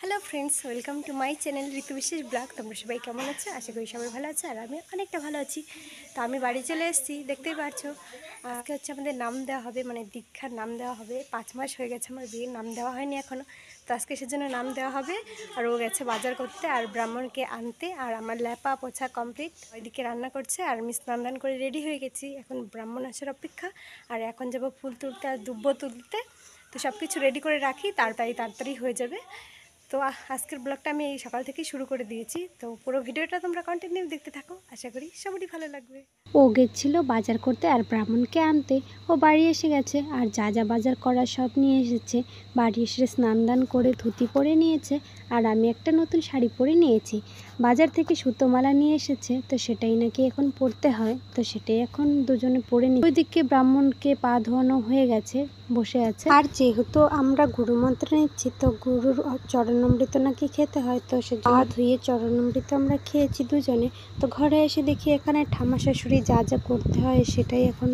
Hello friends, welcome to my channel Ritu বিশেষ blog. তোমরা সবাই কেমন আছো? আশা করি সবাই ভালো আছে, আর আমি অনেকটা ভালো আছি। তো আমি বাড়ি চলে এসেছি, দেখতেই পারছো। আজকে হচ্ছে আমাদের নাম দেওয়া হবে, মানে দীক্ষার নাম দেওয়া হবে। 5 মাস হয়ে গেছে আমার বিয়ের, নাম দেওয়া হয়নি এখনও। তো আজকে সেজন্য নাম দেওয়া হবে। আর ও গেছে বাজার করতে আর ব্রাহ্মণকে আনতে, আর আমার ল্যাপা পোছা কমপ্লিট। ওইদিকে রান্না করছে আর আমি স্নান দান করে রেডি হয়ে গেছি। এখন ব্রাহ্মণ আসার অপেক্ষা। আর এখন যাবো ফুল তুলতে আর দুব্বো তুলতে। তো সব কিছু রেডি করে রাখি, তাড়াতাড়ি হয়ে যাবে। তো আজকের ব্লগটা আমি এই সকাল থেকেই শুরু করে দিয়েছি। তো পুরো ভিডিওটা তোমরা কন্টিনিউ দেখতে থাকো, আশা করি সবারই ভালো লাগবে। ও গেছিল বাজার করতে আর ব্রাহ্মণকে আনতে। ও বাড়ি এসে গেছে আর যা যা বাজার করা সব নিয়ে এসেছে। বাড়ি এসে স্নান দান করে ধুতি পরে নিয়েছে, আর আমি একটা নতুন শাড়ি পরে নিয়েছি। বাজার থেকে সুতোমালা নিয়ে এসেছে, তো সেটাই নাকি এখন পরতে হয়, তো সেটাই এখন দুজনে পরে নিই। ওইদিকে ব্রাহ্মণকে পা ধোয়ানো হয়ে গেছে, বসে আছে। আর যেহেতু আমরা গুরু মন্ত্র নিচ্ছি, তো গুরুর চরণামৃত নাকি খেতে হয়, তো সে পা ধুয়ে চরণামৃত আমরা খেয়েছি দুজনে। তো ঘরে এসে দেখি এখানে ঠাম্মা শাশুড়ি যা যা করতে হয় সেটাই এখন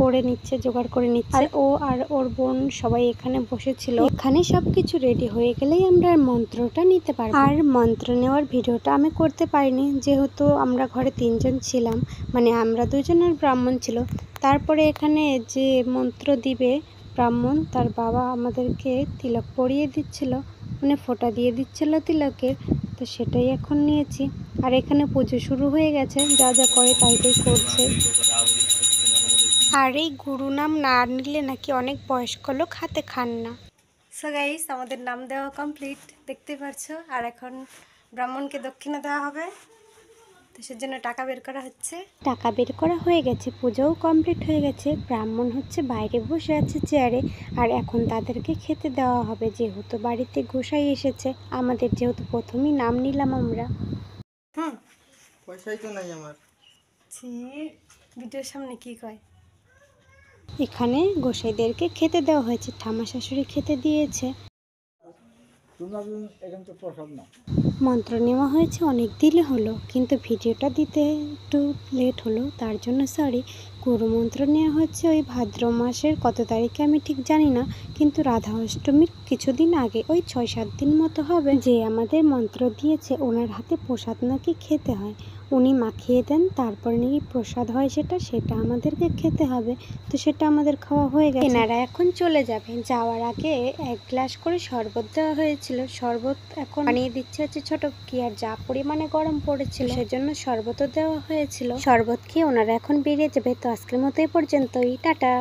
করে নিচ্ছে, জোগাড় করে নিচ্ছে। আর ও আর ওর বোন সবাই এখানে বসেছিল। এখানে সবকিছু রেডি হয়ে গেলেই আমরা মন্ত্রটা নিতে পারবো। আর মন্ত্র নেওয়ার ভিডিওটা আমি করতে পারিনি, যেহেতু আমরা ঘরে 3 জন ছিলাম, মানে আমরা 2 জন আর ব্রাহ্মণ ছিল। তারপরে এখানে যে মন্ত্র দিবে ব্রাহ্মণ, তার বাবা আমাদেরকে তিলক পরিয়ে দিচ্ছিল, মানে ফোঁটা দিয়ে দিচ্ছিল তিলকের। তো সেটাই এখন নিয়েছি। আর এখানে পুজো শুরু হয়ে গেছে, যা যা করে তাই করছে। আর এই গুরু নাম না নিলে নাকি অনেক বয়স্ক লোক হাতে খান না। সো গাইস, আমাদের নাম দেওয়া কমপ্লিট, দেখতে পারছো। আর এখন ব্রাহ্মণকে দক্ষিণা দেওয়া হবে, তো সেজন্য টাকা বের করা হচ্ছে। টাকা বের করা হয়ে গেছে, পুজোও কমপ্লিট হয়ে গেছে। ব্রাহ্মণ হচ্ছে বাইরে বসে আছে চেয়ারে, আর এখন তাদেরকে খেতে দেওয়া হবে, যেহেতু বাড়িতে গোসাই এসেছে আমাদের, যেহেতু প্রথমেই নাম নিলাম আমরা। পয়সাই তো নাই আমার। ভিডিওর সামনে কি কয়? এখানে গোসাইদেরকে খেতে দেওয়া হয়েছে, ঠাম্মা শাশুড়ি খেতে দিয়েছে। মন্ত্র নেওয়া হয়েছে অনেক দিলে হলো, কিন্তু ভিডিওটা দিতে একটু লেট হলো, তার জন্য সরি। গুরু মন্ত্র নেওয়া হচ্ছে ওই ভাদ্র মাসের কত তারিখে আমি ঠিক জানি না, কিন্তু রাধা অষ্টমীর কিছুদিন আগে, ওই 6-7 দিন মতো হবে। যে আমাদের মন্ত্র দিয়েছে ওনার হাতে প্রসাদ নাকি খেতে হয়, উনি মাখিয়ে দেন, তারপর নাকি প্রসাদ হয়, সেটা আমাদেরকে খেতে হবে। তো সেটা আমাদের খাওয়া হয়ে গেছে। এনারা এখন চলে যাবে, যাওয়ার আগে 1 গ্লাস করে শরবত দেওয়া হয়েছিল। শরবত এখন বানিয়ে দিচ্ছে হচ্ছে ছোট কি, আর যা পরিমাণে গরম পড়েছিল সেজন্য শরবতও দেওয়া হয়েছিল। শরবত খেয়ে ওনারা এখন বেরিয়ে যাবে। তো আজকের মতো এই পর্যন্তই, টাটা।